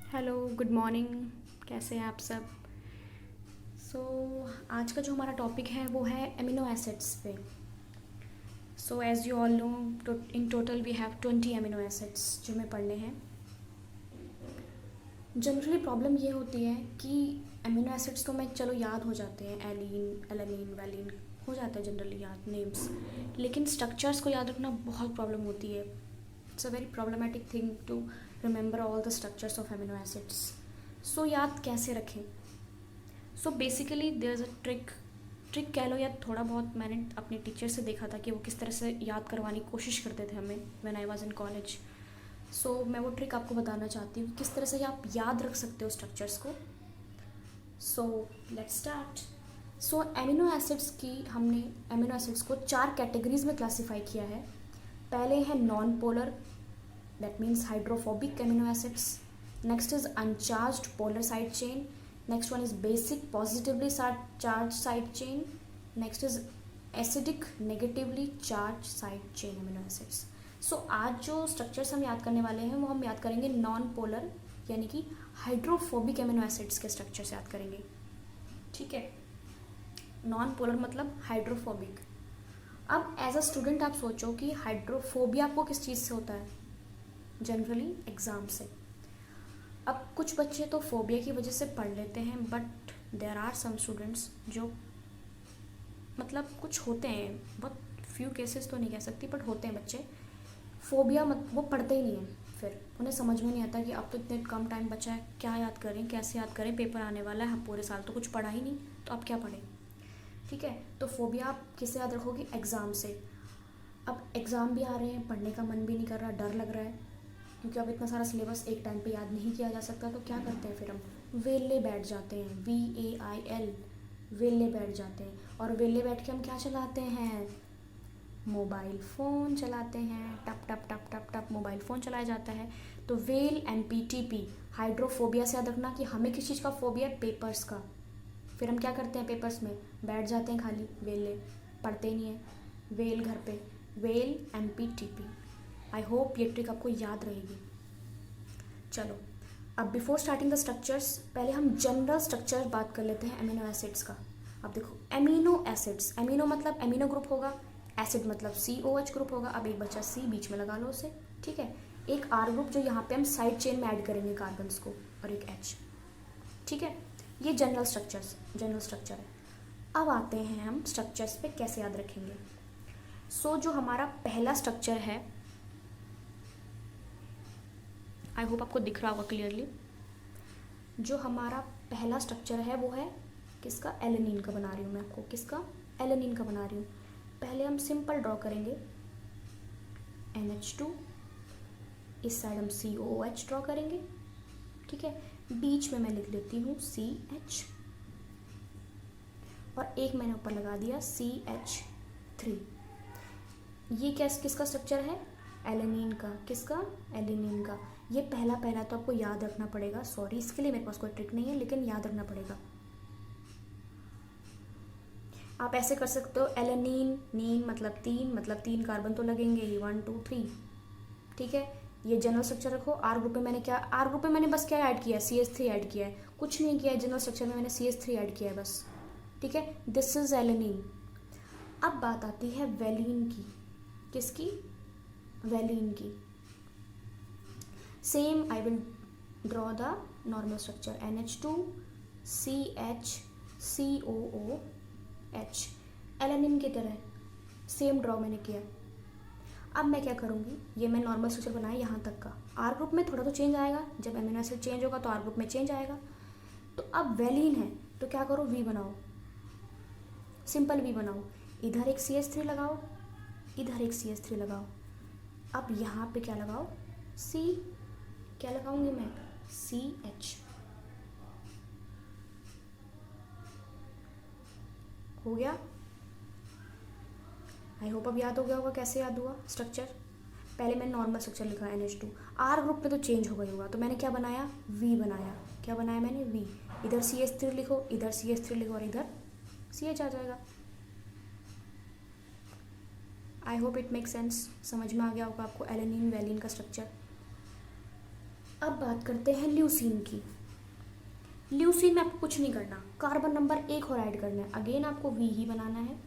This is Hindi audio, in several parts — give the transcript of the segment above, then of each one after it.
Hello, good morning. कैसे हैं आप सब? सो आज का जो हमारा टॉपिक है वो है एमिनो एसिड्स पे। So as you all know, in total we have 20 amino acids जो हमें पढ़ने हैं। जनरली प्रॉब्लम ये होती है कि एमिनो एसिड्स तो मैं चलो याद हो जाते हैं, एलिन एलानिन वैलिन हो जाता है जनरली याद नेम्स, लेकिन स्ट्रक्चर्स को याद रखना बहुत प्रॉब्लम होती है। It's a very problematic thing to remember all the structures of amino acids. So याद कैसे रखें? So basically there is a trick कह लो, या थोड़ा बहुत मैंने अपने टीचर से देखा था कि वो किस तरह से याद करवाने की कोशिश करते थे हमें when I was in college. So मैं वो ट्रिक आपको बताना चाहती हूँ किस तरह से आप याद रख सकते हो स्ट्रक्चर्स को। So let's start. So amino acids की हमने एमिनो एसिड्स को 4 कैटेगरीज में क्लासीफाई किया है। पहले है non polar, that means hydrophobic amino acids. Next is uncharged polar side chain. Next one is basic positively charge side chain. Next is acidic negatively charge side chain amino acids. So आज जो स्ट्रक्चर्स हम याद करने वाले हैं वो हम याद करेंगे नॉन पोलर यानी कि हाइड्रोफोबिक एमिनो एसिड्स के स्ट्रक्चर्स याद करेंगे। ठीक है, नॉन पोलर मतलब हाइड्रोफोबिक। अब एज अ स्टूडेंट आप सोचो कि हाइड्रोफोबिया आपको किस चीज़ से होता है? जनरली एग्ज़ाम से। अब कुछ बच्चे तो फोबिया की वजह से पढ़ लेते हैं, but there are some students जो मतलब कुछ होते हैं, बहुत फ्यू केसेस तो नहीं कह सकती बट होते हैं बच्चे फोबिया मत वो पढ़ते ही नहीं हैं। फिर उन्हें समझ में नहीं आता कि अब तो इतने कम टाइम बचा है, क्या याद करें, कैसे याद करें, पेपर आने वाला है, हम पूरे साल तो कुछ पढ़ा ही नहीं, तो अब क्या पढ़ें। ठीक है, तो फोबिया आप किससे याद रखोगे? एग्ज़ाम से। अब एग्ज़ाम भी आ रहे हैं, पढ़ने का मन भी नहीं कर रहा, डर लग रहा है, क्योंकि अब इतना सारा सिलेबस एक टाइम पे याद नहीं किया जा सकता। तो क्या करते हैं फिर हम? वेले बैठ जाते हैं, VAIL, वेले बैठ जाते हैं। और वेले बैठ के हम क्या चलाते हैं? मोबाइल फ़ोन चलाते हैं, टप टप टप टप टप मोबाइल फ़ोन चलाया जाता है। तो वेल MPTP, हाइड्रोफोबिया से याद रखना कि हमें किस चीज़ का फोबिया है? पेपर्स का। फिर हम क्या करते हैं? पेपर्स में बैठ जाते हैं खाली, वेले, पढ़ते ही नहीं है। वेल घर पे, वेल MPTP। आई होप ये ट्रिक आपको याद रहेगी। चलो, अब बिफोर स्टार्टिंग द स्ट्रक्चर्स पहले हम जनरल स्ट्रक्चर बात कर लेते हैं एमिनो एसिड्स का। अब देखो, एमिनो एसिड्स, एमिनो मतलब एमिनो ग्रुप होगा, एसिड मतलब COH ग्रुप होगा। अब एक बच्चा C बीच में लगा लो उसे, ठीक है। एक R ग्रुप जो यहाँ पे हम साइड चेन में ऐड करेंगे कार्बन्स को, और एक H। ठीक है, ये जनरल स्ट्रक्चर है। अब आते हैं हम स्ट्रक्चर्स पे कैसे याद रखेंगे। सो जो हमारा पहला स्ट्रक्चर है, आई होप आपको दिख रहा होगा क्लियरली। जो हमारा पहला स्ट्रक्चर है वो है किसका? एलेनिन का बना रही हूँ मैं आपको। किसका? एलेनिन का बना रही हूँ। पहले हम सिंपल ड्रॉ करेंगे, NH2, इस साइड हम COOH ड्रॉ करेंगे, ठीक है। बीच में मैं लिख लेती हूँ CH, और एक मैंने ऊपर लगा दिया CH3। ये किसका स्ट्रक्चर है? एलेनिन का। किसका? एलेनिन का। ये पहला पहला तो आपको याद रखना पड़ेगा। सॉरी, इसके लिए मेरे पास कोई ट्रिक नहीं है, लेकिन याद रखना पड़ेगा। आप ऐसे कर सकते हो, एलेनिन, नीन मतलब 3, मतलब 3 कार्बन तो लगेंगे ही, 1 2 3। ठीक है, ये जनरल स्ट्रक्चर रखो। आर ग्रुप में मैंने क्या, आर ग्रुप में मैंने बस क्या ऐड किया है? CH3 ऐड किया है, कुछ नहीं किया है। जनरल स्ट्रक्चर में मैंने CH3 ऐड किया है बस, ठीक है। This is alanine. अब बात आती है वेलिन की। किसकी? वेलिन की। Same I will draw the normal structure, NH2 CH COOH, alanine की तरह सेम ड्रॉ मैंने किया। अब मैं क्या करूँगी, ये मैं नॉर्मल स्ट्रक्चर बनाया यहाँ तक का। आर ग्रुप में थोड़ा तो चेंज आएगा, जब एमिनो एसिड चेंज होगा तो आर ग्रुप में चेंज आएगा। तो अब वेलिन है तो क्या करो? V बनाओ, सिंपल V बनाओ। इधर एक CH3 लगाओ, इधर एक CH3 लगाओ। अब यहाँ पे क्या लगाओ? C, क्या लगाऊंगी मैं? CH। हो गया। आई होप अब याद हो गया होगा कैसे याद हुआ स्ट्रक्चर। पहले मैंने नॉर्मल स्ट्रक्चर लिखा NH2, आर ग्रुप में तो चेंज हो गई होगा, तो मैंने क्या बनाया? V बनाया। क्या बनाया मैंने? V। इधर CH3 लिखो, इधर CH3 लिखो, और इधर CH आ जाएगा। I hope it make sense, समझ में आ गया होगा आपको एलेनिन वेलिन का स्ट्रक्चर। अब बात करते हैं ल्यूसीन की। ल्यूसीन में आपको कुछ नहीं करना, कार्बन नंबर 1 और ऐड करना है। अगेन आपको वी ही बनाना है।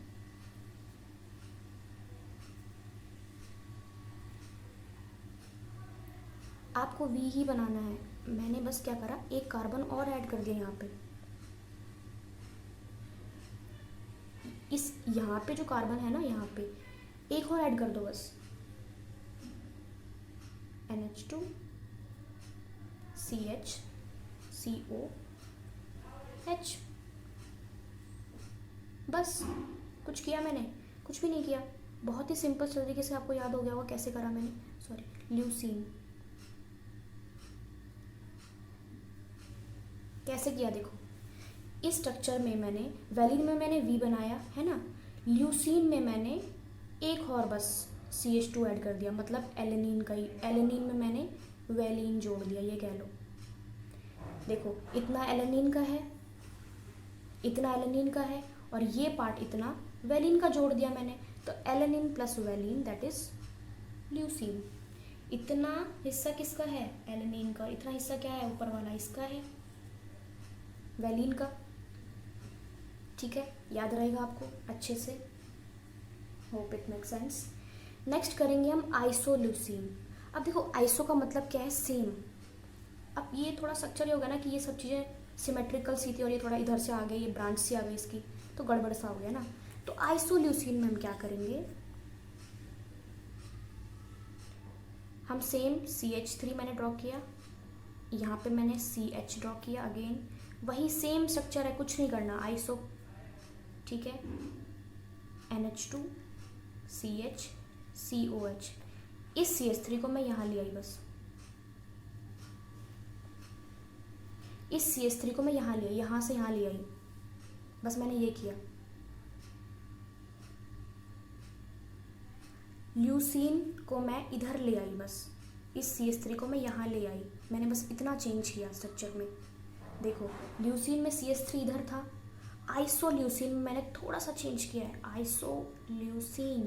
आपको वी ही बनाना है। मैंने बस क्या करा, एक कार्बन और ऐड कर दिया यहाँ पे। यहाँ पे जो कार्बन है ना, यहाँ पे एक और ऐड कर दो बस। NH2 CH COH। बस कुछ किया मैंने? कुछ भी नहीं किया। बहुत ही सिंपल तरीके से आपको याद हो गया होगा कैसे करा मैंने। सॉरी, ल्यूसीन कैसे किया देखो। इस स्ट्रक्चर में मैंने, वैलिन में मैंने वी बनाया है ना, ल्यूसीन में मैंने एक और बस CH2 ऐड कर दिया, मतलब एलेनिन का ही। एलेनिन में मैंने वैलिन जोड़ दिया, ये कह लो। देखो इतना एलेनिन का है, इतना एलेनिन का है, और ये पार्ट इतना वैलिन का जोड़ दिया मैंने, तो alanine plus valine that is leucine. इतना हिस्सा किसका है? एलेनिन का। इतना हिस्सा क्या है? ऊपर वाला इसका है, वैलिन का। ठीक है, याद रहेगा आपको अच्छे से। Hope it make sense. Next करेंगे हम आइसोल्यूसीन। अब देखो आइसो का मतलब क्या है? सेम। अब ये थोड़ा स्ट्रक्चर ही होगा ना कि ये सब चीज़ें सिमेट्रिकल सी थी और ये थोड़ा इधर से आ गई, ये ब्रांच से आ गई इसकी, तो गड़बड़ सा हो गया ना। तो आइसोल्यूसीन में हम क्या करेंगे, हम सेम CH3 मैंने ड्रॉ किया, यहाँ पे मैंने CH ड्रॉ किया, अगेन वही सेम स्ट्रक्चर है, कुछ नहीं करना। आइसो, ठीक है, NH2 CH COH। इस CH3 को मैं यहाँ ले आई बस, इस CH3 को मैं यहाँ ले आई, यहाँ से यहाँ ले आई, बस मैंने ये किया। ल्यूसीन को मैं इधर ले आई, बस इस CH3 को मैं यहाँ ले आई, मैंने बस इतना चेंज किया स्ट्रक्चर में। देखो ल्यूसीन में CH3 इधर था, आइसोल्यूसीन में मैंने थोड़ा सा चेंज किया है। आइसोल्यूसीन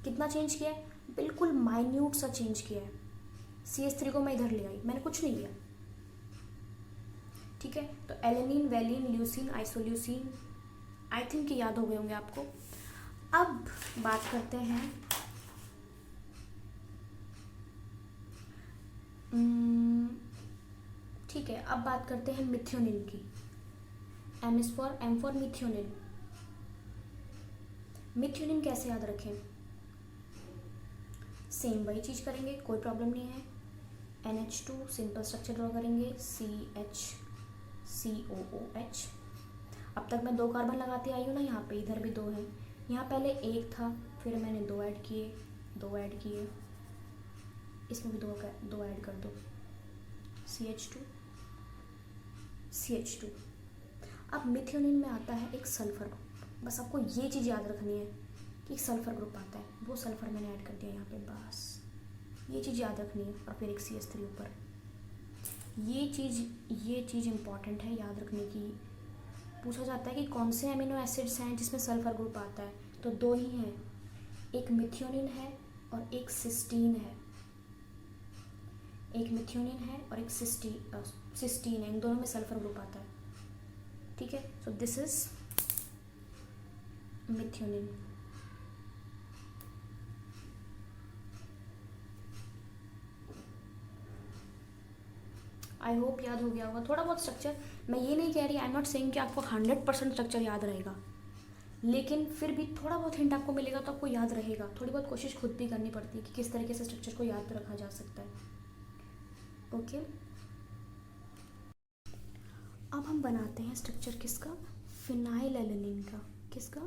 कितना चेंज किया है? बिल्कुल माइन्यूट सा चेंज किया है। CH3 को मैं इधर ले आई, मैंने कुछ नहीं किया। ठीक है, तो alanine, valine, leucine, isoleucine, I think कि याद हो गए होंगे आपको। अब बात करते हैं ठीक है, अब बात करते हैं मिथ्योनिन की। M for methionine. मिथ्योनिन कैसे याद रखें? सेम वही चीज़ करेंगे, कोई प्रॉब्लम नहीं है। NH2 सिंपल स्ट्रक्चर ड्रॉ करेंगे, CH COOH। अब तक मैं 2 कार्बन लगाती आई हूँ ना, यहाँ पे इधर भी 2 हैं। यहाँ पहले 1 था, फिर मैंने 2 ऐड किए, 2 ऐड किए, इसमें भी 2 ऐड कर दो, CH2। अब मिथ्योनिन में आता है एक सल्फर ग्रुप। बस आपको ये चीज़ याद रखनी है कि एक सल्फर ग्रुप आता है, वो सल्फर मैंने ऐड कर दिया यहाँ पे, बस ये चीज़ याद रखनी है। और फिर एक CH3 ऊपर। ये चीज़ इम्पॉर्टेंट है याद रखने की। पूछा जाता है कि कौन से अमीनो एसिड्स हैं जिसमें सल्फर ग्रुप आता है, तो 2 ही हैं, एक मिथ्योनिन है और एक सिस्टीन है। एक मिथ्योनिन है और एक सिस्टीन है, इन दोनों में सल्फर ग्रुप आता है। ठीक है, so this is methionine. I hope याद हो गया होगा थोड़ा बहुत स्ट्रक्चर। मैं ये नहीं कह रही, आई एम नॉट सेइंग कि आपको 100% स्ट्रक्चर याद रहेगा, लेकिन फिर भी थोड़ा बहुत हिंट आपको मिलेगा तो आपको याद रहेगा। थोड़ी बहुत कोशिश खुद भी करनी पड़ती है कि किस तरीके से स्ट्रक्चर को याद रखा जा सकता है। ओके, अब हम बनाते हैं स्ट्रक्चर किसका? फिनाइल एलेनिन का। किसका?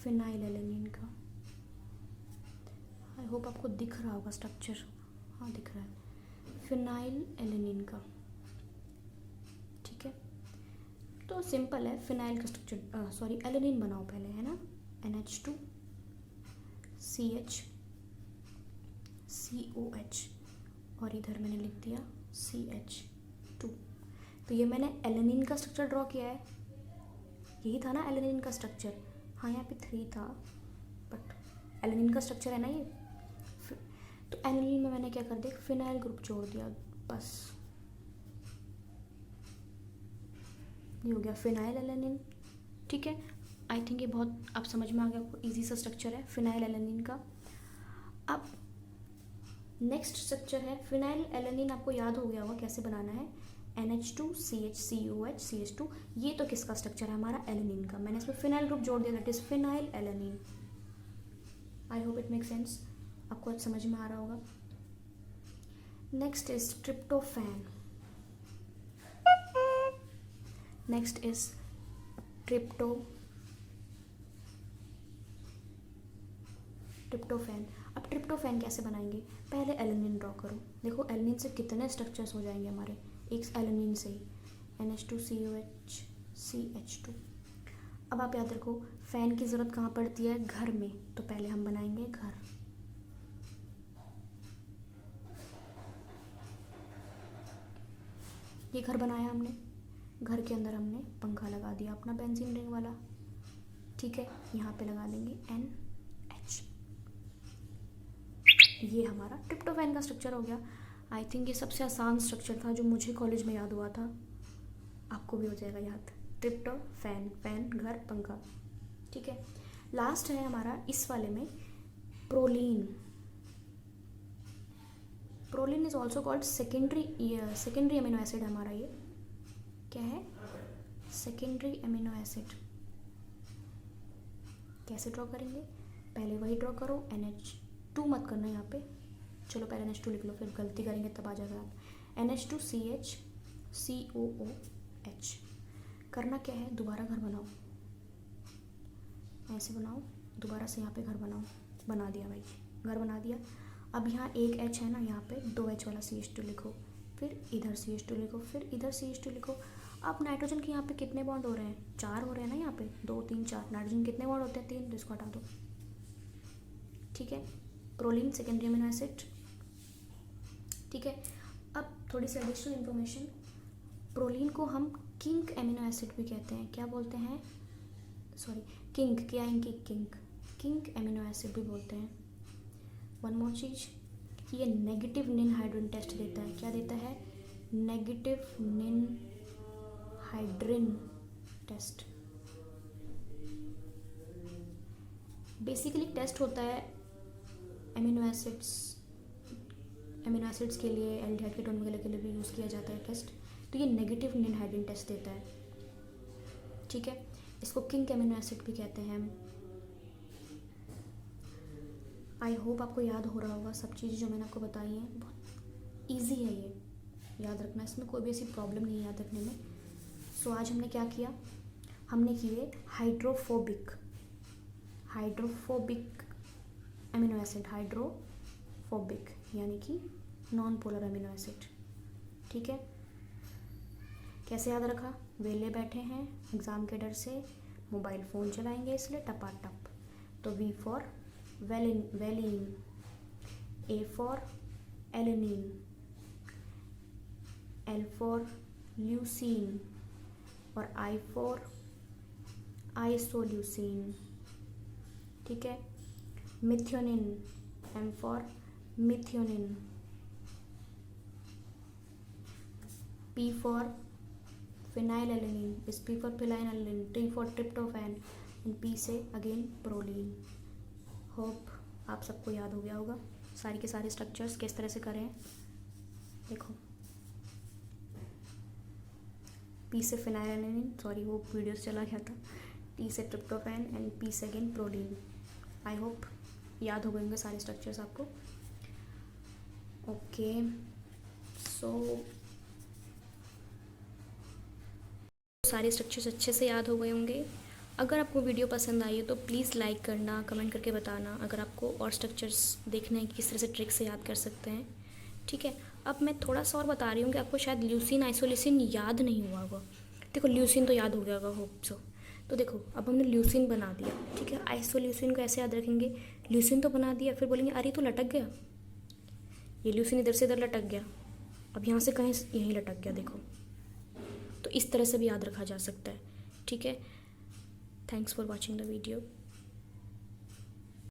फिनाइल एलेनिन का। आई होप आपको दिख रहा होगा स्ट्रक्चर। हाँ दिख रहा है, फिनाइल एलेनिन का। ठीक है, तो सिंपल है, फिनाइल का स्ट्रक्चर, सॉरी एलेनिन बनाओ पहले, है ना। NH2 CH COH और इधर मैंने लिख दिया CH2। तो ये मैंने एलेनिन का स्ट्रक्चर ड्रॉ किया है, यही था ना एलेनिन का स्ट्रक्चर। हाँ यहाँ पे 3 था, बट एलेनिन का स्ट्रक्चर है ना ये। तो एनिलीन में मैंने क्या कर दिया, फिनाइल ग्रुप जोड़ दिया, बस ये हो गया फिनाइल एलेनिन। ठीक है, आई थिंक ये बहुत अब समझ में आ गया आपको, ईजी सा स्ट्रक्चर है फिनाइल एलेनिन का। अब नेक्स्ट स्ट्रक्चर है फिनाइल एलेनिन, आपको याद हो गया होगा कैसे बनाना है, NH2CH COH CH2। ये तो किसका स्ट्रक्चर है, हमारा एलेनिन का, मैंने इसमें फिनाइल ग्रुप जोड़ दिया, that is phenyl alanine. I hope it make sense, आपको आज समझ में आ रहा होगा। Next is tryptophan, next is tryptophan. अब ट्रिप्टोफैन कैसे बनाएंगे, पहले एलेनिन ड्रॉ करो। देखो एलेनिन से कितने स्ट्रक्चर्स हो जाएंगे हमारे, एक एलेनिन से ही, NH2COH CH2। अब आप याद रखो फैन की ज़रूरत कहाँ पड़ती है, घर में, तो पहले हम बनाएंगे घर। ये घर बनाया हमने, घर के अंदर हमने पंखा लगा दिया अपना बेंजीन रिंग वाला। ठीक है, यहाँ पे लगा देंगे NH। ये हमारा ट्रिप्टोफैन का स्ट्रक्चर हो गया। आई थिंक ये सबसे आसान स्ट्रक्चर था जो मुझे कॉलेज में याद हुआ था, आपको भी हो जाएगा याद। ट्रिप्टोफैन, फैन, घर, पंखा। ठीक है, लास्ट है हमारा इस वाले में proline. Proline is also called secondary amino acid. हमारा ये क्या है, सेकेंडरी अमीनो एसिड। कैसे ड्रॉ करेंगे, पहले वही ड्रॉ करो, NH2 मत करना यहाँ पे, चलो पहले NH2 लिख लो, फिर गलती करेंगे तब आ जाएगा आप। NH2CH COOH। करना क्या है, दोबारा घर बनाओ, ऐसे बनाओ, दोबारा से यहाँ पे घर बनाओ, बना दिया भाई, घर बना दिया। अब यहाँ एक H है ना, यहाँ पे 2H वाला CH2 लिखो, फिर इधर CH2 लिखो, फिर इधर CH2 लिखो। अब नाइट्रोजन के यहाँ पे कितने बॉन्ड हो रहे हैं, 4 हो रहे हैं ना, यहाँ पे 2 3 4। नाइट्रोजन कितने बॉन्ड होते हैं, 3, तो इसको हटा दो। ठीक है, प्रोलीन सेकेंडरी अमीनो एसिड। ठीक है, अब थोड़ी सी एडिशनल इन्फॉर्मेशन, प्रोलीन को हम किंक अमीनो एसिड भी कहते हैं, क्या बोलते हैं, सॉरी किंक, क्या है किंक अमीनो एसिड भी बोलते हैं। वन मोर चीज़ कि ये नेगेटिव निन हाइड्रिन टेस्ट देता है, क्या देता है, नेगेटिव निन हाइड्रिन टेस्ट। बेसिकली टेस्ट होता है अमीनो एसिड्स के लिए, एल्डिहाइड कीटोन वगैरह के लिए भी यूज़ किया जाता है टेस्ट। तो ये नेगेटिव निन हाइड्रिन टेस्ट देता है। ठीक है, इसको किंक अमीनो एसिड भी कहते हैं हम। आई होप आपको याद हो रहा होगा सब चीज़ें जो मैंने आपको बताई हैं, बहुत ईजी है ये याद रखना, इसमें कोई भी ऐसी प्रॉब्लम नहीं है याद रखने में। सो आज हमने क्या किया, हमने किए हाइड्रोफोबिक अमीनो एसिड, हाइड्रोफोबिक यानी कि नॉन पोलर अमीनो एसिड। ठीक है, कैसे याद रखा, वेले बैठे हैं एग्ज़ाम के डर से, मोबाइल फ़ोन चलाएंगे इसलिए टपाटप। तो V for valine, A for alanine, L for leucine और I फॉर आइसोल्यूसीन। ठीक है, methionine, M for methionine, P for phenylalanine, इस P for phenylalanine, T for tryptophan, and P से अगेन प्रोलीन। होप आप सबको याद हो गया होगा सारी के सारे स्ट्रक्चर्स किस तरह से करें। देखो P से फिनाइलएलेनिन, सॉरी वो वीडियो से चला गया था, T से ट्रिप्टोफैन एंड P से अगेन प्रोलीन। आई होप याद हो गए होंगे सारे स्ट्रक्चर्स आपको। ओके, सो सारे स्ट्रक्चर्स अच्छे से याद हो गए होंगे। अगर आपको वीडियो पसंद आई है तो प्लीज़ लाइक करना, कमेंट करके बताना अगर आपको और स्ट्रक्चर्स देखने हैं किस तरह से ट्रिक से याद कर सकते हैं। ठीक है, अब मैं थोड़ा सा और बता रही हूँ कि आपको शायद ल्यूसीन आइसोल्यूसिन याद नहीं हुआ होगा। देखो ल्यूसीन तो याद हो गया होगा, होप सो। तो देखो अब हमने ल्यूसीन बना दिया, ठीक है, आइसोल्यूसिन को ऐसे याद रखेंगे, ल्यूसीन तो बना दिया, फिर बोलेंगे अरे तो लटक गया, ये ल्यूसीन इधर से इधर लटक गया, अब यहाँ से कहीं यहीं लटक गया, देखो। तो इस तरह से भी याद रखा जा सकता है। ठीक है, thanks for watching the video.